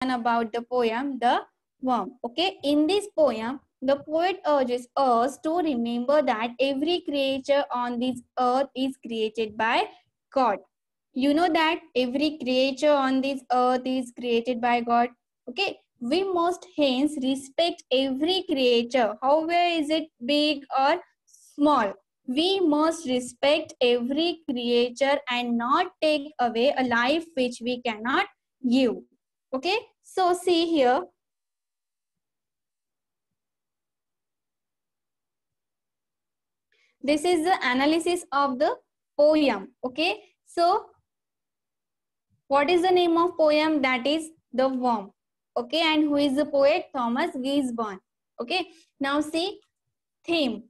about the poem The Worm. Okay, in this poem, the poet urges us to remember that every creature on this earth is created by God. You know that every creature on this earth is created by God. Okay, we must hence respect every creature, however is it big or small. We must respect every creature and not take away a life which we cannot give. Okay, so see here. This is the analysis of the poem. Okay, so what is the name of poem? That is The Worm. Okay, and who is the poet? Thomas Gisborne. Okay, now see theme.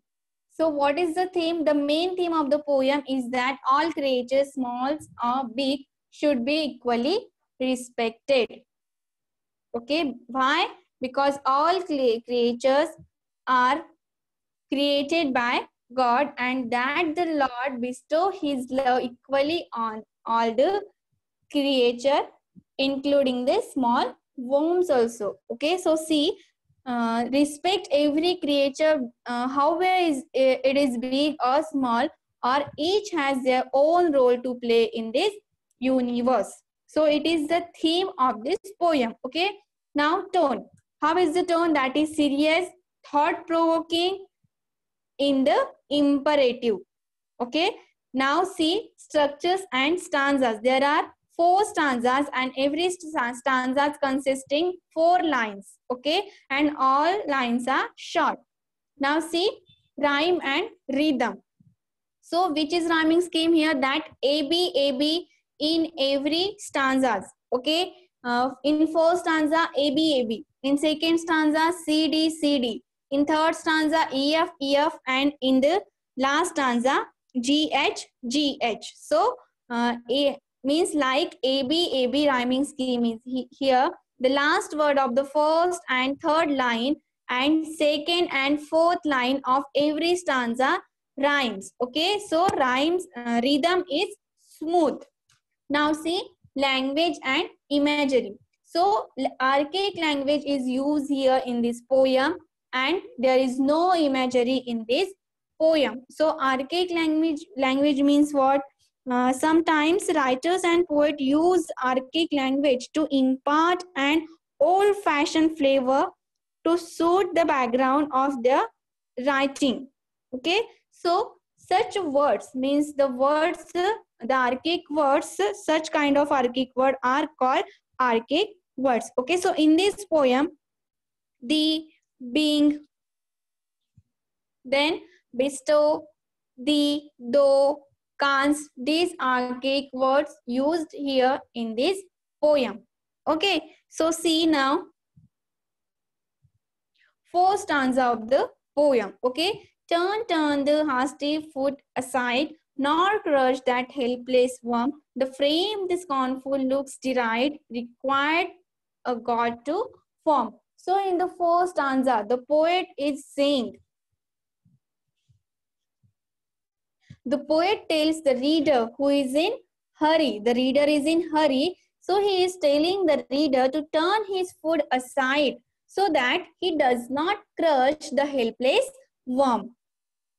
So what is the theme? The main theme of the poem is that all creatures, small or big, should be equally respected. Okay, why? Because all creatures are created by God, and that the Lord bestow his love equally on all the creature, including the small worms also. Okay, so see, respect every creature, however it is big or small, or each has their own role to play in this universe. So it is the theme of this poem. Okay, now tone. How is the tone? That is serious, thought-provoking in the imperative. Okay, now see structures and stanzas. There are 4 stanzas and every stanza consisting 4 lines. Okay, and all lines are short. Now see rhyme and rhythm. So which is rhyming scheme here? That AB, AB in every stanzas. Okay, in first stanza AB, AB. In second stanza CD, CD. In third stanza EF, EF, and in the last stanza GH, GH. So A means like AB, AB rhyming scheme is here. The last word of the first and third line and second and fourth line of every stanza rhymes. Okay, so rhymes rhythm is smooth. Now see language and imagery. So archaic language is used here in this poem and there is no imagery in this poem. So archaic language means what? Sometimes writers and poets use archaic language to impart an old-fashioned flavor to suit the background of their writing. Okay, so such words means the words, the archaic words, such kind of archaic word are called archaic words. Okay, so in this poem, the, being, then bestow, the, though, canst, these archaic words used here in this poem. Okay, so see now 4 stanza of the poem. Okay, turn, turn the hasty foot aside, nor crush that helpless worm. The frame the scornful looks deride, required a god to form. So in the 4th stanza, the poet is saying, the poet tells the reader who is in hurry. The reader is in hurry. So he is telling the reader to turn his foot aside so that he does not crush the helpless worm.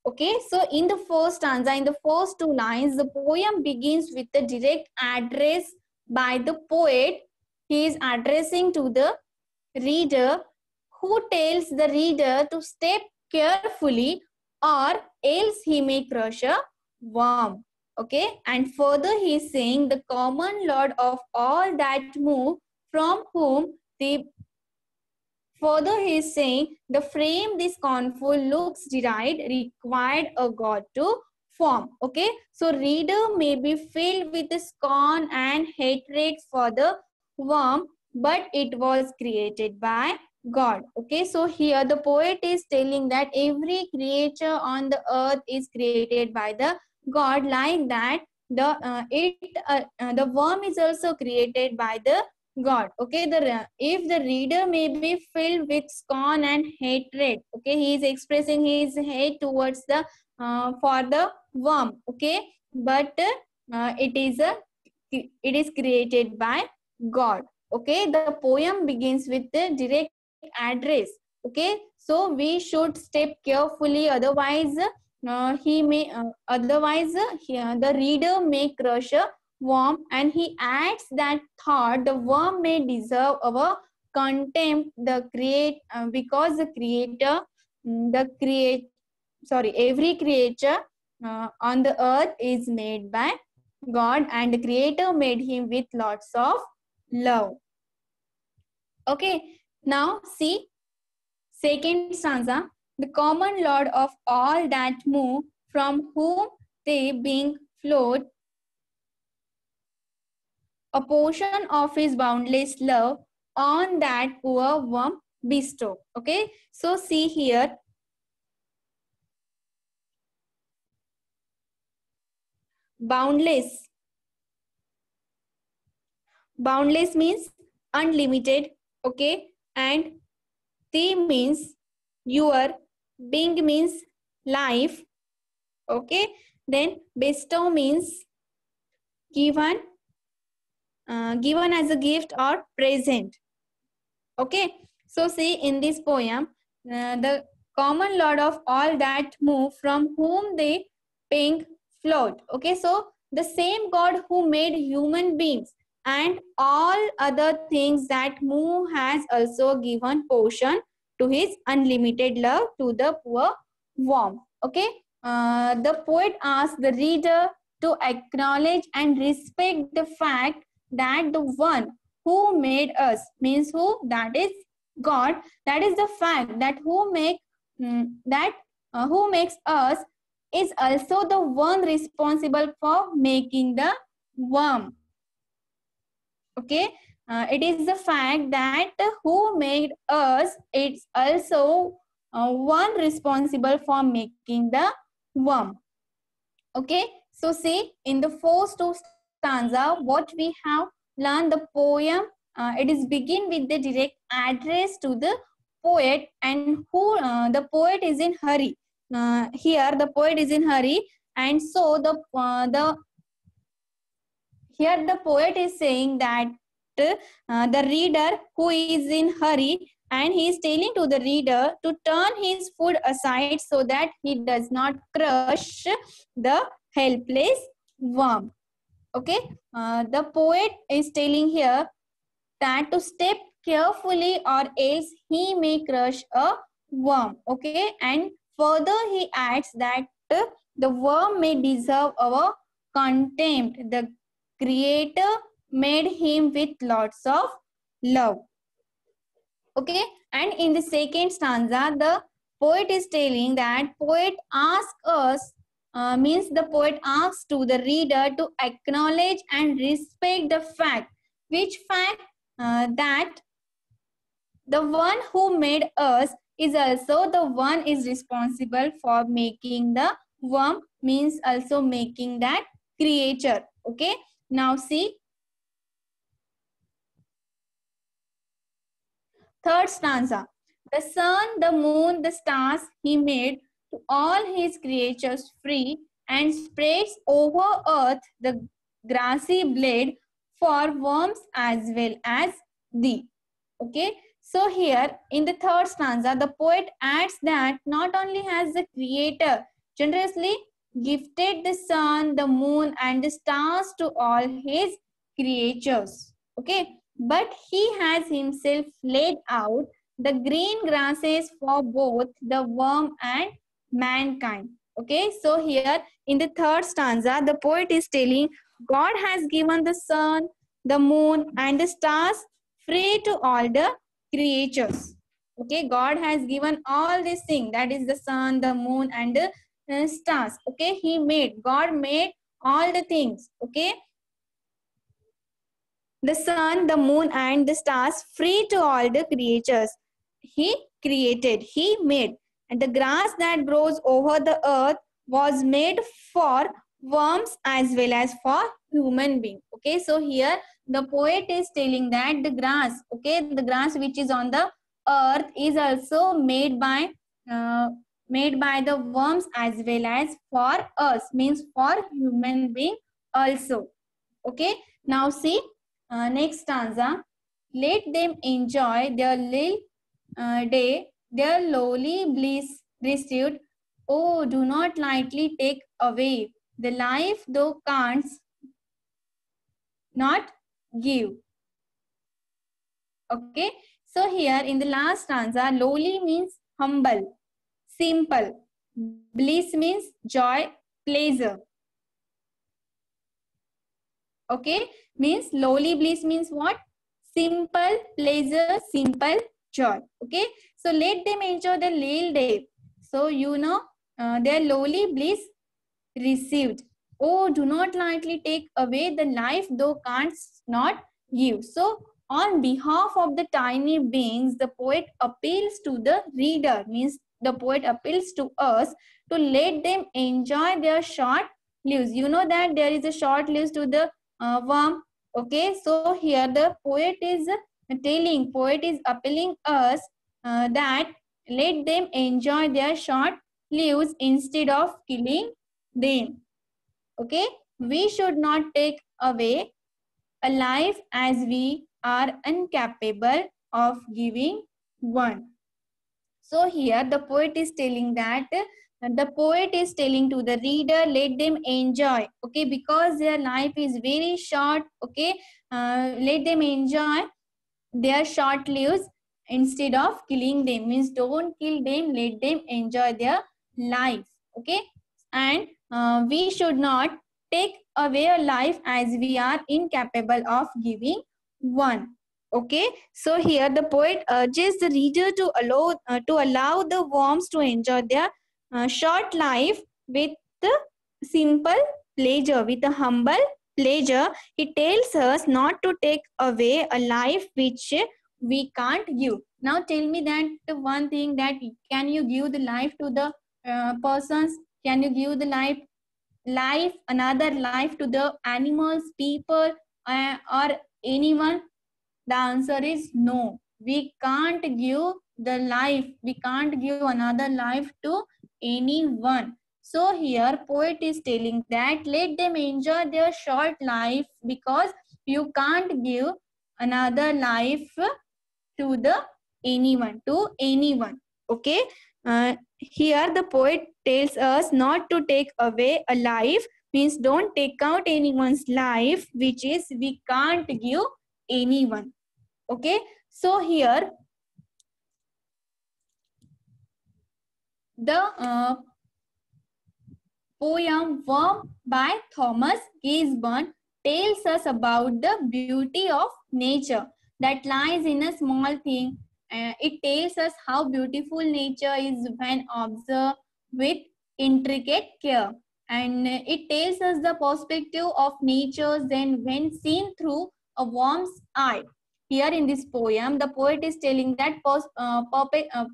Okay, so in the 1st stanza, in the first 2 lines, the poem begins with a direct address by the poet. He is addressing to the reader, who tells the reader to step carefully or else he may crush a worm. Okay, and further he is saying the common lord of all that move, from whom the further he is saying the frame this scornful looks deride, required a god to form. Okay, so reader may be filled with scorn and hatred for the worm, but it was created by God. Okay, so here the poet is telling that every creature on the earth is created by the God, like that the worm is also created by the God. Okay, if the reader may be filled with scorn and hatred, okay, he is expressing his hate towards the for the worm. Okay, but it is created by God. Okay, the poem begins with the direct address. Okay, so we should step carefully, otherwise the reader may crush a worm, and he adds that thought the worm may deserve our contempt, because the creator the create sorry every creature on the earth is made by God, and the creator made him with lots of love. Okay, now see second stanza. The common lord of all that move, from whom they being flowed, a portion of his boundless love on that poor worm bestow. Okay, so see here, boundless. Boundless means unlimited. Okay, and the means your, being means life. Okay, then bestow means given, given as a gift or present. Okay, so see in this poem, the common lord of all that move, from whom they pink float. Okay, so the same God who made human beings and all other things that move has also given portion to his unlimited love to the poor worm. Okay, the poet asks the reader to acknowledge and respect the fact that the one who made us, means who, that is God, that is the fact that who makes us is also the one responsible for making the worm. Okay, it is the fact that who made us, it's also one responsible for making the worm. Okay, so see in the first two stanza what we have learned, the poem it is begin with the direct address to the poet, and who the poet is in hurry. Here the poet is in hurry, and so the here the poet is saying that the reader who is in hurry, and he is telling to the reader to turn his food aside so that he does not crush the helpless worm. Okay, the poet is telling here that to step carefully or else he may crush a worm. Okay, and further he adds that the worm may deserve our contempt. The creator made him with lots of love. Okay, and in the second stanza the poet is telling that poet asks us, means the poet asks to the reader to acknowledge and respect the fact, which fact, that the one who made us is also the one is responsible for making the worm, means also making that creature. Okay, now see third stanza. The sun, the moon, the stars he made to all his creatures free, and spreads over earth the grassy blade for worms as well as thee. Okay, so here in the third stanza the poet adds that not only has the creator generously gifted the sun, the moon and the stars to all his creatures, okay, but he has himself laid out the green grasses for both the worm and mankind. Okay, so here in the third stanza the poet is telling God has given the sun, the moon and the stars free to all the creatures. Okay, God has given all these things, that is the sun, the moon and the stars. Okay, God made all the things. Okay, the sun, the moon and the stars free to all the creatures. He created, he made. And the grass that grows over the earth was made for worms as well as for human being. Okay, so here the poet is telling that the grass, okay, the grass which is on the earth is also made by the worms as well as for us, means for human being also. Okay, now see next stanza. let them enjoy their little day, their lowly bliss received. Oh, do not lightly take away the life thou canst not give. Okay, so here in the last stanza, lowly means humble, simple. Bliss means joy, pleasure. Okay, means lowly bliss means what? Simple pleasure, simple joy. Okay, so let them enjoy the little day. So you know their lowly bliss received. Oh, do not lightly take away the life thou canst not give. So on behalf of the tiny beings, the poet appeals to the reader, means the poet appeals to us to let them enjoy their short lives. You know that there is a short lives to the worm. Okay, so here the poet is appealing us that let them enjoy their short lives instead of killing them. Okay, we should not take away a life as we are incapable of giving one. So here the poet is telling that the poet is telling to the reader, let them enjoy. Okay, because their life is very short. Okay, let them enjoy their short lives instead of killing them. Means don't kill them, let them enjoy their life. Okay, and we should not take away a life as we are incapable of giving one. Okay, so here the poet urges the reader to allow the worms to enjoy their short life with the simple pleasure, with a humble pleasure. He tells us not to take away a life which we can't give. Now tell me that one thing, that can you give the life to the persons? Can you give the another life to the animals, people, or anyone? The answer is no. We can't give the life. We can't give another life to anyone. So here poet is telling that let them enjoy their short life because you can't give another life to anyone. Okay. Here the poet tells us not to take away a life, means don't take out anyone's life which is we can't give anyone. Okay, so here the poem Worm by Thomas Gisborne tells us about the beauty of nature that lies in a small thing. It tells us how beautiful nature is when observed with intricate care. And it tells us the perspective of nature then when seen through a worm's eye. Here in this poem, the poet is telling that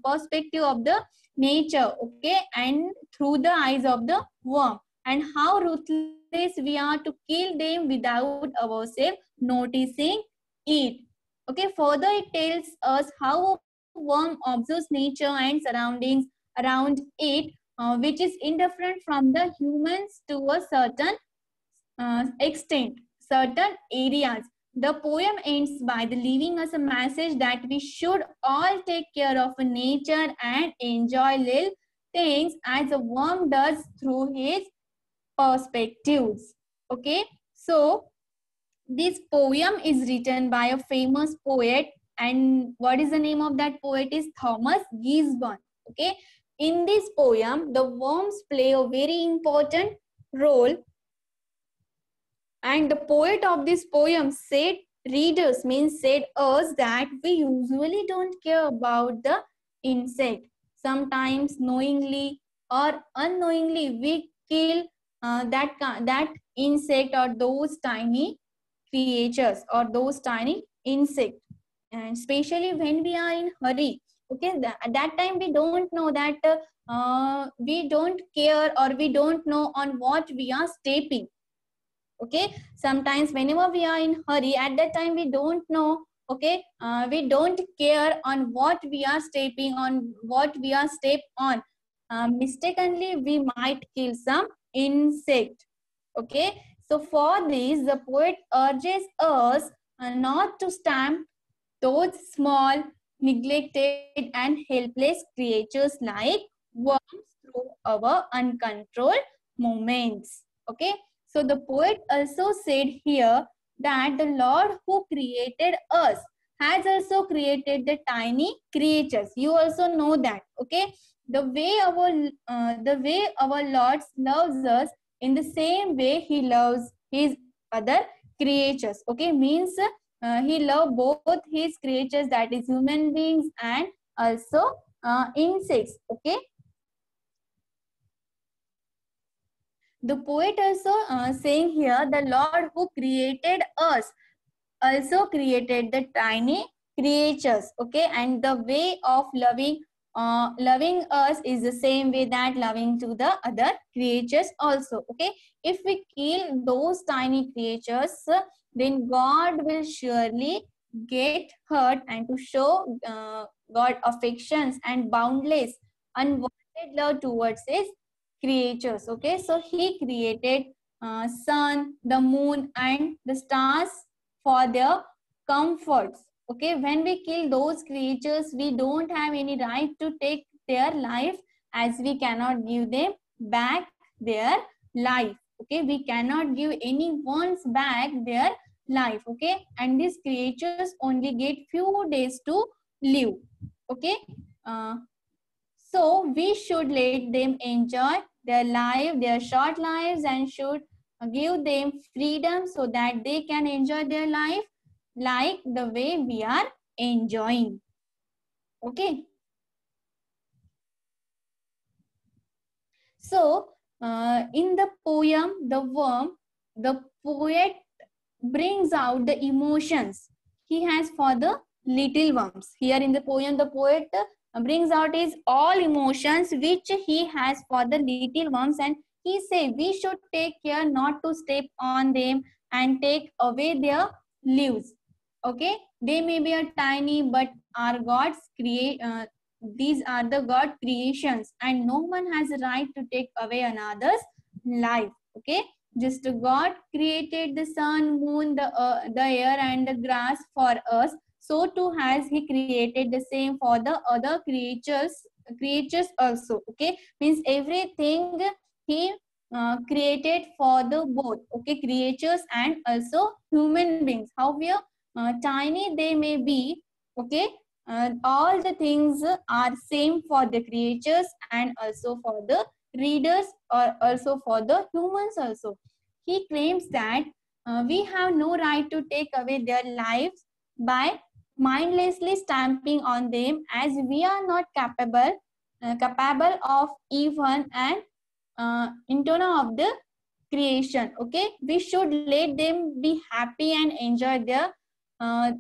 perspective of the nature, okay, and through the eyes of the worm, and how ruthless we are to kill them without ourselves noticing it. Okay, further it tells us how a worm observes nature and surroundings around it, which is indifferent from the humans to a certain extent, certain areas. The poem ends by leaving us a message that we should all take care of nature and enjoy little things as a worm does through his perspectives. Okay, so this poem is written by a famous poet, and what is the name of that poet is Thomas Gisborne. Okay, in this poem the worms play a very important role, and the poet of this poem said us that we usually don't care about the insect. Sometimes knowingly or unknowingly we kill that insect or those tiny creatures or those tiny insects, and especially when we are in hurry. Okay, at that time we don't know that we don't care or we don't know on what we are stepping. Okay, sometimes whenever we are in hurry, at that time we don't know. Okay, we don't care on what we are stepping on, what we are step on. Mistakenly we might kill some insect. Okay, so for this the poet urges us not to stamp those small, neglected and helpless creatures like worms through our uncontrolled movements. Okay, so the poet also said here that the Lord who created us has also created the tiny creatures. You also know that. Okay, the way our Lord loves us, in the same way He loves His other creatures. Okay, means He loves both His creatures, that is human beings and also insects. Okay, the poet also saying here, the Lord who created us also created the tiny creatures. Okay, and the way of loving us is the same way that loving to the other creatures also. Okay, if we kill those tiny creatures, then God will surely get hurt, and to show God affections and boundless unwanted love towards his creatures. Okay, so he created sun, the moon and the stars for their comforts. Okay, when we kill those creatures, we don't have any right to take their life, as we cannot give them back their life. Okay, we cannot give anyone's back their life. Okay, and these creatures only get few days to live. Okay, so we should let them enjoy their life, their short lives, and should give them freedom so that they can enjoy their life like the way we are enjoying. Okay. So in the poem, The Worm, the poet brings out the emotions he has for the little worms. Here in the poem, the poet brings out his all emotions which he has for the little worms, and he say we should take care not to step on them and take away their leaves. Okay, they may be a tiny, but are God's these are the God creations, and no one has a right to take away another's life. Okay, just God created the sun, moon, the air and the grass for us, so too has he created the same for the other creatures also. Okay, means everything he created for the both, okay, creatures and also human beings. However tiny they may be, okay, all the things are same for the creatures and also for the readers, or also for the humans also. He claims that we have no right to take away their lives by mindlessly stamping on them, as we are not capable of even an internal of the creation. Okay, we should let them be happy and enjoy their uh,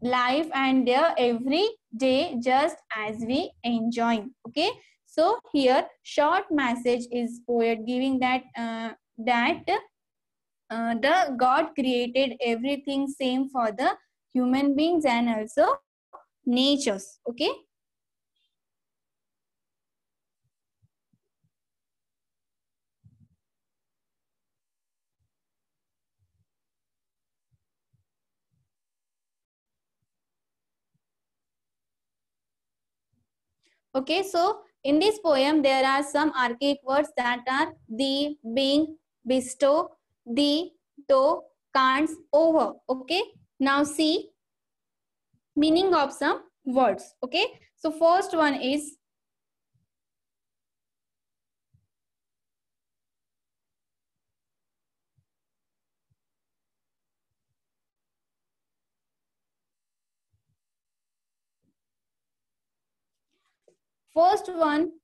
life and their every day just as we enjoying. Okay, so here short message is poet giving that the God created everything same for the human beings and also natures. Okay. Okay, so in this poem, there are some archaic words that are the, being, bestow, the, though, can't, over. Okay, now see meaning of some words. Okay, so first one is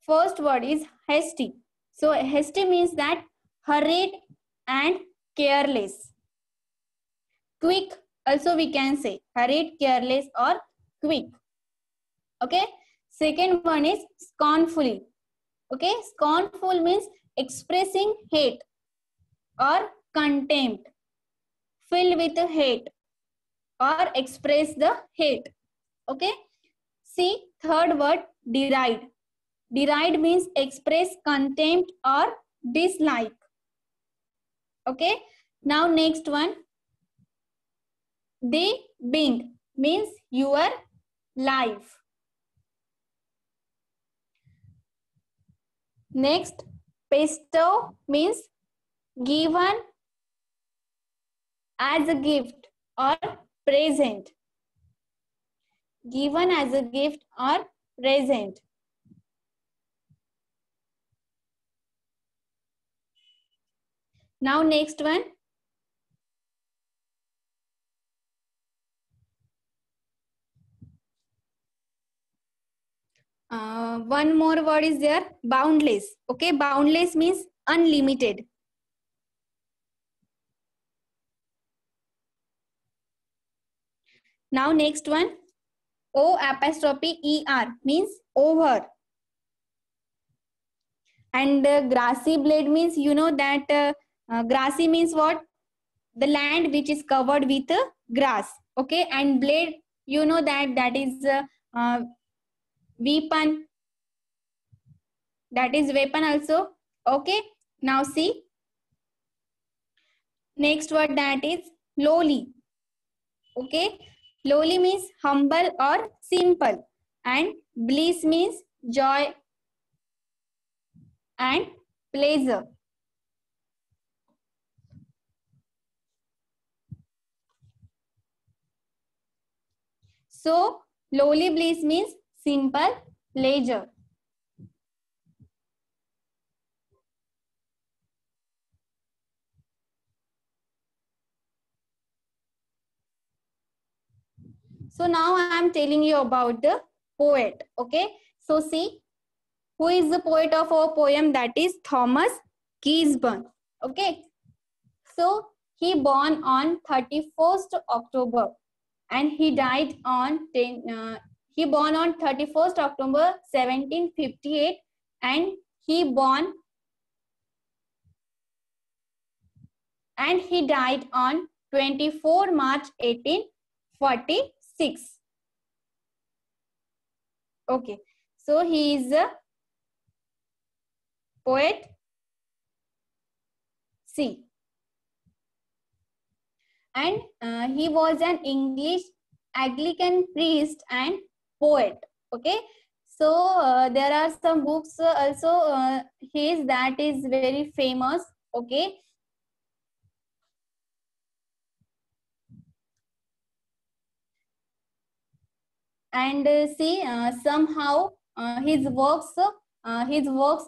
first word is hasty. So hasty means that hurried and careless. Quick also we can say hurried, careless or quick. Okay, second one is scornfully. Okay, scornful means expressing hate or contempt, filled with hate or express the hate. Okay, see third word deride. Deride means express contempt or dislike. Okay, now next one, they bing means your life. Next, bestow means given as a gift or present. Given as a gift or present. Now next one. One more word is there, boundless. Okay, boundless means unlimited. Now next one, O apostrophe ER means over. And grassy blade means, you know that grassy means what? The land which is covered with grass. Okay, and blade, you know that is weapon. That is weapon also. Okay, now see. Next word, that is lowly. Okay, lowly means humble or simple, and bliss means joy and pleasure. So lowly bliss means simple pleasure. So now I am telling you about the poet. Okay, so see, who is the poet of our poem? That is Thomas Gisborne. Okay, so he born on 31st October and he died on he born on 31st October 1758 and he died on 24 March 1846. Okay, so he is a poet C. And he was an English Anglican priest and poet. Okay, so there are some books also his that is very famous. Okay, and see somehow his works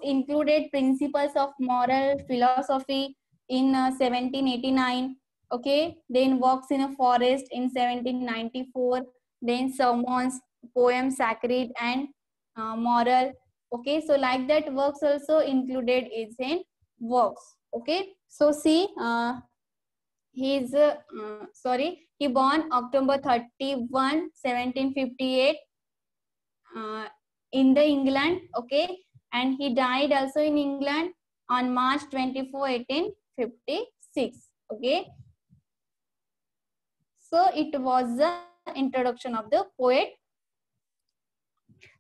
included Principles of Moral Philosophy in 1789. Okay, then Walks in a Forest in 1794, then Sermons, Poem Sacred and Moral. Okay, so like that works also included is in works. Okay, so see he born October 31, 1758 in the England. Okay, and he died also in England on March 24, 1856. Okay, so it was the introduction of the poet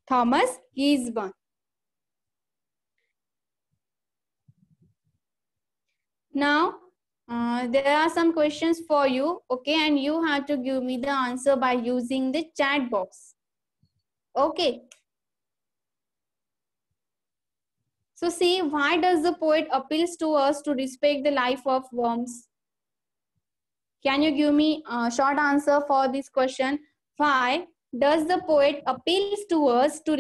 Thomas Gisborne. Now there are some questions for you. Okay, and you have to give me the answer by using the chat box. Okay. So see, why does the poet appeals to us to respect the life of worms? Can you give me a short answer for this question? Why does the poet appeals to us to